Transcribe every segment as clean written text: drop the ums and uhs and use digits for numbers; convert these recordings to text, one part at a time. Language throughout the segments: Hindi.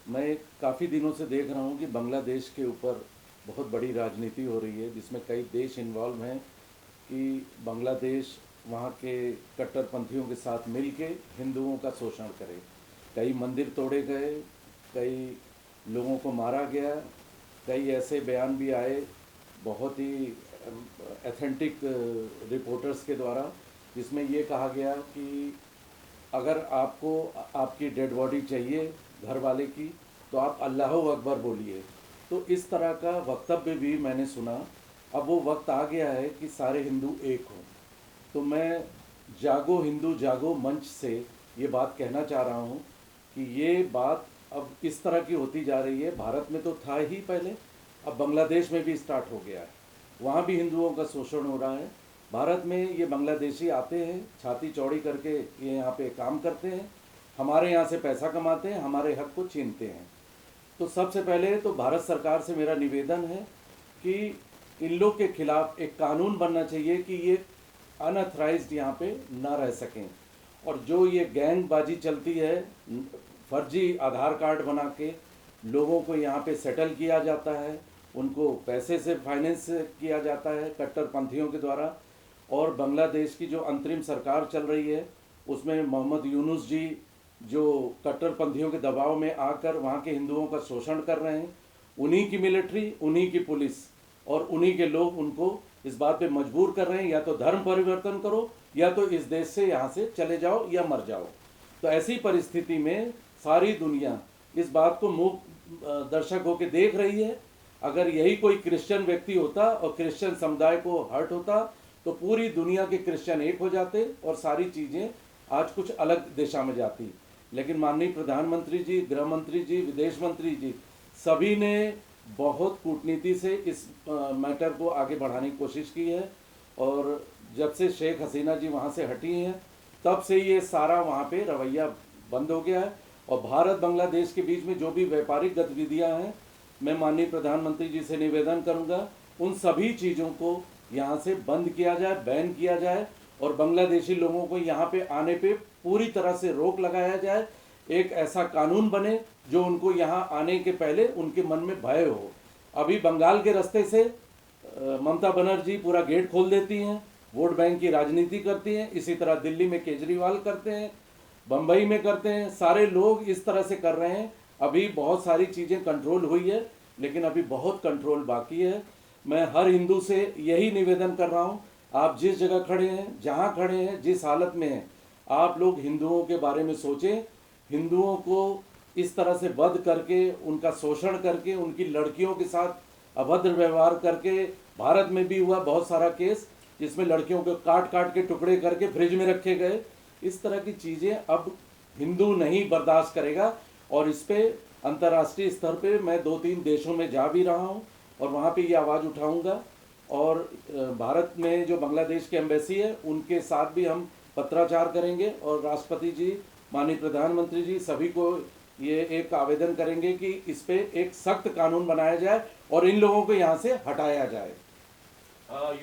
मैं काफ़ी दिनों से देख रहा हूँ कि बांग्लादेश के ऊपर बहुत बड़ी राजनीति हो रही है, जिसमें कई देश इन्वॉल्व हैं कि बांग्लादेश वहाँ के कट्टरपंथियों के साथ मिलके हिंदुओं का शोषण करे। कई मंदिर तोड़े गए, कई लोगों को मारा गया, कई ऐसे बयान भी आए बहुत ही एथेंटिक रिपोर्टर्स के द्वारा, जिसमें ये कहा गया कि अगर आपको आपकी डेड बॉडी चाहिए घर वाले की, तो आप अल्लाह अकबर बोलिए। तो इस तरह का वक्तव्य भी मैंने सुना। अब वो वक्त आ गया है कि सारे हिंदू एक हों। तो मैं जागो हिंदू जागो मंच से ये बात कहना चाह रहा हूँ कि ये बात अब इस तरह की होती जा रही है। भारत में तो था ही पहले, अब बांग्लादेश में भी स्टार्ट हो गया है। वहाँ भी हिंदुओं का शोषण हो रहा है। भारत में ये बांग्लादेशी आते हैं, छाती चौड़ी करके ये यहाँ पे काम करते हैं, हमारे यहाँ से पैसा कमाते हैं, हमारे हक को छीनते हैं। तो सबसे पहले तो भारत सरकार से मेरा निवेदन है कि इन लोग के खिलाफ एक कानून बनना चाहिए कि ये अनऑथराइज्ड यहाँ पे ना रह सकें। और जो ये गैंगबाजी चलती है, फर्जी आधार कार्ड बना के लोगों को यहाँ पे सेटल किया जाता है, उनको पैसे से फाइनेंस किया जाता है कट्टरपंथियों के द्वारा। और बांग्लादेश की जो अंतरिम सरकार चल रही है, उसमें मोहम्मद यूनुस जी जो कट्टरपंथियों के दबाव में आकर वहाँ के हिंदुओं का शोषण कर रहे हैं, उन्हीं की मिलिट्री, उन्हीं की पुलिस और उन्हीं के लोग उनको इस बात पे मजबूर कर रहे हैं, या तो धर्म परिवर्तन करो या तो इस देश से यहाँ से चले जाओ या मर जाओ। तो ऐसी परिस्थिति में सारी दुनिया इस बात को मुँह दर्शक होकर देख रही है। अगर यही कोई क्रिश्चियन व्यक्ति होता और क्रिश्चियन समुदाय को हर्ट होता, तो पूरी दुनिया के क्रिश्चियन एक हो जाते और सारी चीज़ें आज कुछ अलग दिशा में जाती। लेकिन माननीय प्रधानमंत्री जी, गृह मंत्री जी, विदेश मंत्री जी, सभी ने बहुत कूटनीति से इस मैटर को आगे बढ़ाने की कोशिश की है। और जब से शेख हसीना जी वहाँ से हटी हैं, तब से ये सारा वहाँ पे रवैया बंद हो गया है। और भारत बांग्लादेश के बीच में जो भी व्यापारिक गतिविधियाँ हैं, मैं माननीय प्रधानमंत्री जी से निवेदन करूंगा उन सभी चीज़ों को यहाँ से बंद किया जाए, बैन किया जाए और बांग्लादेशी लोगों को यहाँ पे आने पे पूरी तरह से रोक लगाया जाए। एक ऐसा कानून बने जो उनको यहाँ आने के पहले उनके मन में भय हो। अभी बंगाल के रास्ते से ममता बनर्जी पूरा गेट खोल देती हैं, वोट बैंक की राजनीति करती हैं। इसी तरह दिल्ली में केजरीवाल करते हैं, बम्बई में करते हैं, सारे लोग इस तरह से कर रहे हैं। अभी बहुत सारी चीज़ें कंट्रोल हुई है, लेकिन अभी बहुत कंट्रोल बाकी है। मैं हर हिंदू से यही निवेदन कर रहा हूँ, आप जिस जगह खड़े हैं, जहाँ खड़े हैं, जिस हालत में हैं, आप लोग हिंदुओं के बारे में सोचें। हिंदुओं को इस तरह से वध करके, उनका शोषण करके, उनकी लड़कियों के साथ अभद्र व्यवहार करके, भारत में भी हुआ बहुत सारा केस जिसमें लड़कियों को काट काट के टुकड़े करके फ्रिज में रखे गए। इस तरह की चीज़ें अब हिंदू नहीं बर्दाश्त करेगा। और इस पे अंतर्राष्ट्रीय स्तर पे मैं 2-3 देशों में जा भी रहा हूँ और वहाँ पे ये आवाज़ उठाऊंगा। और भारत में जो बांग्लादेश की एम्बेसी है, उनके साथ भी हम पत्राचार करेंगे और राष्ट्रपति जी, माननीय प्रधानमंत्री जी, सभी को ये एक आवेदन करेंगे कि इस पे एक सख्त कानून बनाया जाए और इन लोगों को यहाँ से हटाया जाए।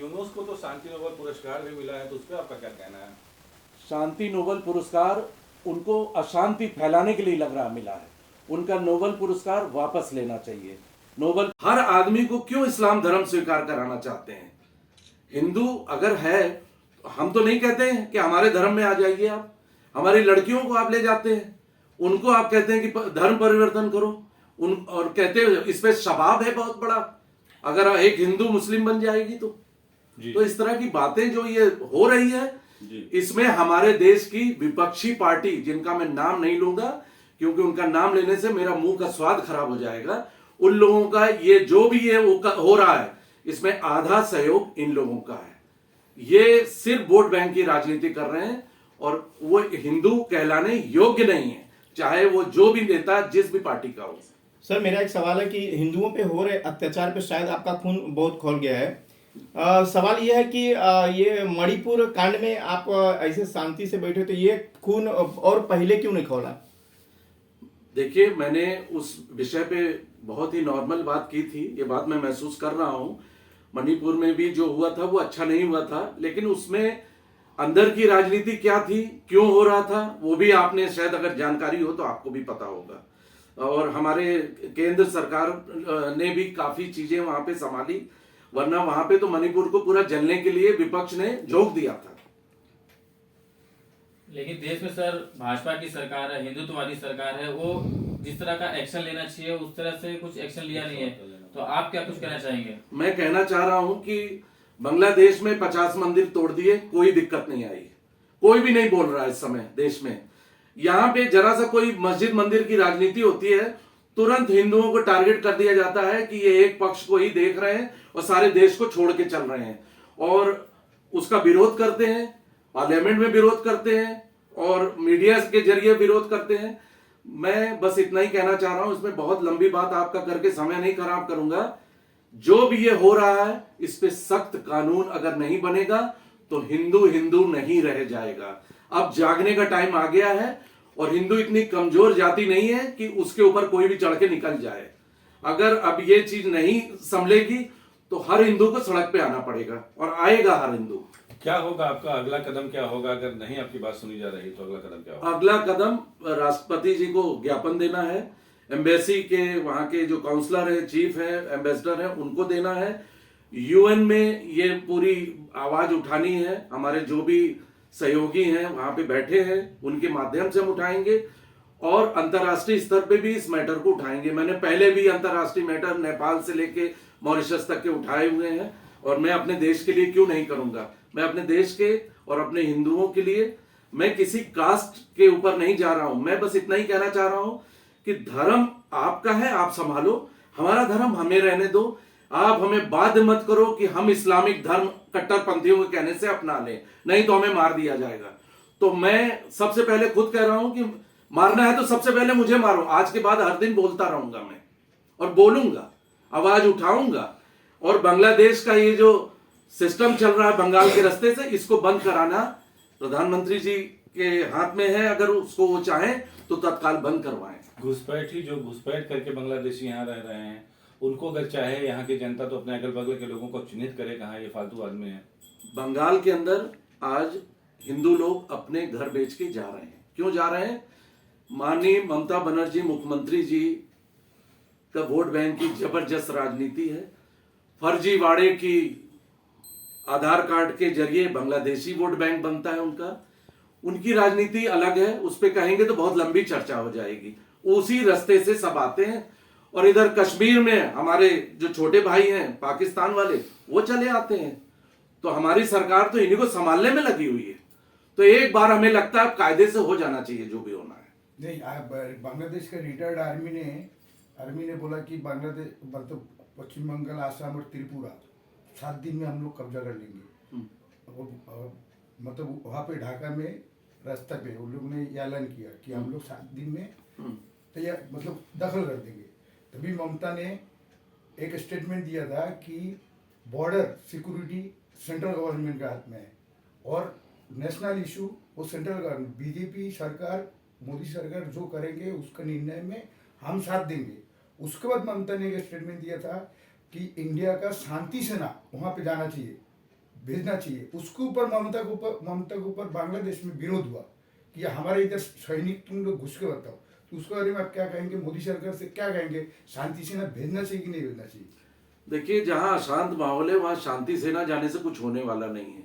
यूनुस को तो शांति नोबेल पुरस्कार भी मिला है, तो उस पर आपका क्या कहना है? शांति नोबेल पुरस्कार उनको अशांति फैलाने के लिए लग रहा मिला है। उनका नोबेल पुरस्कार वापस लेना चाहिए। नोबेल हर आदमी को क्यों इस्लाम धर्म स्वीकार कराना चाहते हैं? हिंदू अगर है, हम तो नहीं कहते हैं कि हमारे धर्म में आ जाइए आप। हमारी लड़कियों को आप ले जाते हैं, उनको आप कहते हैं कि धर्म परिवर्तन करो, और कहते हैं इस पे शबाब है बहुत बड़ा, अगर एक हिंदू मुस्लिम बन जाएगी तो इस तरह की बातें जो ये हो रही है, इसमें हमारे देश की विपक्षी पार्टी, जिनका मैं नाम नहीं लूंगा क्योंकि उनका नाम लेने से मेरा मुंह का स्वाद खराब हो जाएगा, उन लोगों का ये जो भी ये हो रहा है, इसमें आधा सहयोग इन लोगों का है। ये सिर्फ वोट बैंक की राजनीति कर रहे हैं और वो हिंदू कहलाने योग्य नहीं है, चाहे वो जो भी नेता जिस भी पार्टी का हो। सर, मेरा एक सवाल है कि हिंदुओं पे हो रहे अत्याचार पे शायद आपका खून बहुत खौल गया है। सवाल यह है कि ये मणिपुर कांड में आप ऐसे शांति से बैठे, तो ये खून और पहले क्यों नहीं खौला? देखिए, मैंने उस विषय पे बहुत ही नॉर्मल बात की थी। ये बात मैं महसूस कर रहा हूँ, मणिपुर में भी जो हुआ था वो अच्छा नहीं हुआ था, लेकिन उसमें अंदर की राजनीति क्या थी, क्यों हो रहा था, वो भी आपने शायद अगर जानकारी हो तो आपको भी पता होगा। और हमारे केंद्र सरकार ने भी काफी चीजें वहां पे संभाली, वरना वहां पे तो मणिपुर को पूरा जलने के लिए विपक्ष ने झोंक दिया था। लेकिन देश में सर भाजपा की सरकार है, हिंदुत्ववादी सरकार है, वो जिस तरह का एक्शन लेना चाहिए उस तरह से कुछ एक्शन लिया नहीं है, तो आप क्या कुछ कहना चाहेंगे? मैं कहना चाह रहा हूं कि बांग्लादेश में 50 मंदिर तोड़ दिए, कोई दिक्कत नहीं आई, कोई भी नहीं बोल रहा है इस समय देश में। यहाँ पे जरा सा कोई मस्जिद मंदिर की राजनीति होती है, तुरंत हिंदुओं को टारगेट कर दिया जाता है कि ये एक पक्ष को ही देख रहे हैं और सारे देश को छोड़ के चल रहे हैं, और उसका विरोध करते हैं, पार्लियामेंट में विरोध करते हैं और मीडिया के जरिए विरोध करते हैं। मैं बस इतना ही कहना चाह रहा हूं, इसमें बहुत लंबी बात आपका करके समय नहीं खराब करूंगा। जो भी ये हो रहा है इस पे सख्त कानून अगर नहीं बनेगा तो हिंदू हिंदू नहीं रह जाएगा। अब जागने का टाइम आ गया है और हिंदू इतनी कमजोर जाति नहीं है कि उसके ऊपर कोई भी चढ़ के निकल जाए। अगर अब ये चीज नहीं संभलेगी तो हर हिंदू को सड़क पे आना पड़ेगा और आएगा हर हिंदू। क्या होगा आपका अगला कदम, क्या होगा अगर नहीं आपकी बात सुनी जा रही तो अगला कदम क्या होगा? अगला कदम राष्ट्रपति जी को ज्ञापन देना है, एम्बेसी के वहां के जो काउंसलर है, चीफ है, एम्बेसडर है, उनको देना है। यूएन में ये पूरी आवाज उठानी है, हमारे जो भी सहयोगी हैं वहां पे बैठे हैं उनके माध्यम से हम उठाएंगे और अंतर्राष्ट्रीय स्तर पे भी इस मैटर को उठाएंगे। मैंने पहले भी अंतर्राष्ट्रीय मैटर नेपाल से लेके मॉरिशस तक के उठाए हुए हैं और मैं अपने देश के लिए क्यों नहीं करूंगा। मैं अपने देश के और अपने हिंदुओं के लिए, मैं किसी कास्ट के ऊपर नहीं जा रहा हूं। मैं बस इतना ही कहना चाह रहा हूं कि धर्म आपका है, आप संभालो, हमारा धर्म हमें रहने दो। आप हमें बाध्य मत करो कि हम इस्लामिक धर्म कट्टरपंथियों के कहने से अपना लें, नहीं तो हमें मार दिया जाएगा। तो मैं सबसे पहले खुद कह रहा हूं कि मारना है तो सबसे पहले मुझे मारो। आज के बाद हर दिन बोलता रहूंगा मैं और बोलूंगा, आवाज उठाऊंगा। और बांग्लादेश का ये जो सिस्टम चल रहा है बंगाल के रास्ते से, इसको बंद कराना प्रधानमंत्री जी के हाथ में है। अगर उसको वो चाहें तो तत्काल बंद करवाएं। घुसपैठी जो घुसपैठ करके बांग्लादेशी यहाँ रह रहे हैं, उनको अगर चाहे यहाँ की जनता तो अपने अगल बगल के लोगों को चिन्हित करे कहाँ ये फालतू आदमी है। बंगाल के अंदर आज हिंदू लोग अपने घर बेच के जा रहे हैं। क्यों जा रहे हैं? माननीय ममता बनर्जी मुख्यमंत्री जी का वोट बैंक की जबरदस्त राजनीति है। फर्जीवाड़े की आधार कार्ड के जरिए बांग्लादेशी वोट बैंक बनता है उनका। उनकी राजनीति अलग है, उस पर कहेंगे तो बहुत लंबी चर्चा हो जाएगी। उसी रास्ते से सब आते हैं। और इधर कश्मीर में हमारे जो छोटे भाई हैं पाकिस्तान वाले, वो चले आते हैं। तो हमारी सरकार तो इन्हीं को संभालने में लगी हुई है। तो एक बार हमें लगता है कायदे से हो जाना चाहिए जो भी होना है। नहीं, बांग्लादेश के रिटायर्ड आर्मी ने बोला कि बांग्लादेश मतलब पश्चिम बंगाल, आसाम और त्रिपुरा 7 दिन में हम लोग कब्जा कर लेंगे। मतलब वहाँ पे ढाका में रास्ता पे उन लोग ने ऐलान किया कि हम लोग 7 दिन में तैयार मतलब दखल कर देंगे। तभी ममता ने एक स्टेटमेंट दिया था कि बॉर्डर सिक्योरिटी सेंट्रल गवर्नमेंट के हाथ में है और नेशनल इशू वो सेंट्रल गवर्नमेंट, बीजेपी सरकार, मोदी सरकार जो करेंगे उसका निर्णय में हम साथ देंगे। उसके बाद ममता ने एक स्टेटमेंट दिया था कि इंडिया का शांति सेना वहाँ पे जाना चाहिए, भेजना चाहिए। उसके ऊपर ममता के ऊपर बांग्लादेश में विरोध हुआ कि हमारे इधर सैनिक तुम लोग घुस के बताओ। तो उसके बारे में आप क्या कहेंगे? मोदी सरकार से क्या कहेंगे? शांति सेना भेजना चाहिए कि नहीं भेजना चाहिए? देखिए, जहां अशांत माहौल है वहां शांति सेना जाने से कुछ होने वाला नहीं है।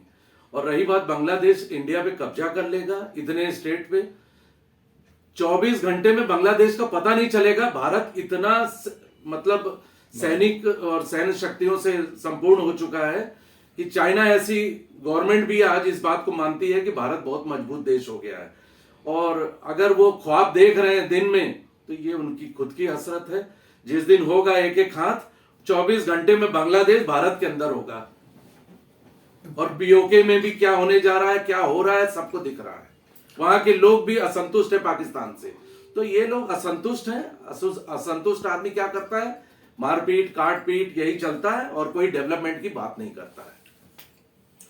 और रही बात बांग्लादेश इंडिया पे कब्जा कर लेगा इतने स्टेट पे, 24 घंटे में बांग्लादेश का पता नहीं चलेगा। भारत इतना मतलब सैनिक और सैन्य शक्तियों से संपूर्ण हो चुका है कि चाइना ऐसी गवर्नमेंट भी आज इस बात को मानती है कि भारत बहुत मजबूत देश हो गया है। और अगर वो ख्वाब देख रहे हैं दिन में तो ये उनकी खुद की हसरत है। जिस दिन होगा एक एक हाथ, 24 घंटे में बांग्लादेश भारत के अंदर होगा। और पीओके में भी क्या होने जा रहा है, क्या हो रहा है, सबको दिख रहा है। वहां के लोग भी असंतुष्ट है पाकिस्तान से। तो ये लोग असंतुष्ट हैं। असंतुष्ट आदमी क्या करता है? मारपीट, काटपीट, यही चलता है और कोई डेवलपमेंट की बात नहीं करता है।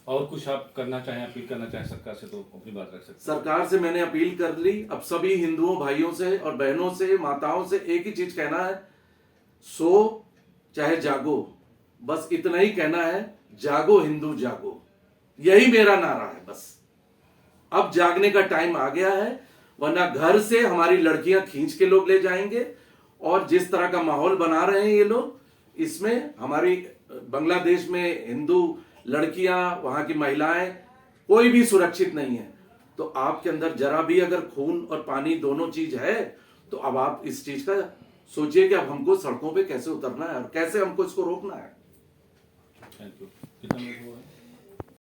और कुछ आप करना चाहें, अपील करना चाहें सरकार से तो अपनी बात रख सकते हैं। सरकार से मैंने अपील कर ली। अब सभी हिंदुओं भाइयों से और बहनों से, माताओं से एक ही चीज कहना है, सो चाहे जागो, बस इतना ही कहना है, जागो हिंदू जागो। यही मेरा नारा है बस। अब जागने का टाइम आ गया है, वरना घर से हमारी लड़कियां खींच के लोग ले जाएंगे और जिस तरह का माहौल बना रहे हैं ये लोग, इसमें हमारी बांग्लादेश में हिंदू लड़कियां, वहां की महिलाएं, कोई भी सुरक्षित नहीं है। तो आपके अंदर जरा भी अगर खून और पानी दोनों चीज है, तो अब आप इस चीज का सोचिए कि अब हमको सड़कों पे कैसे उतरना है और कैसे हमको इसको रोकना है। Thank you. कितना मिनट हुआ है?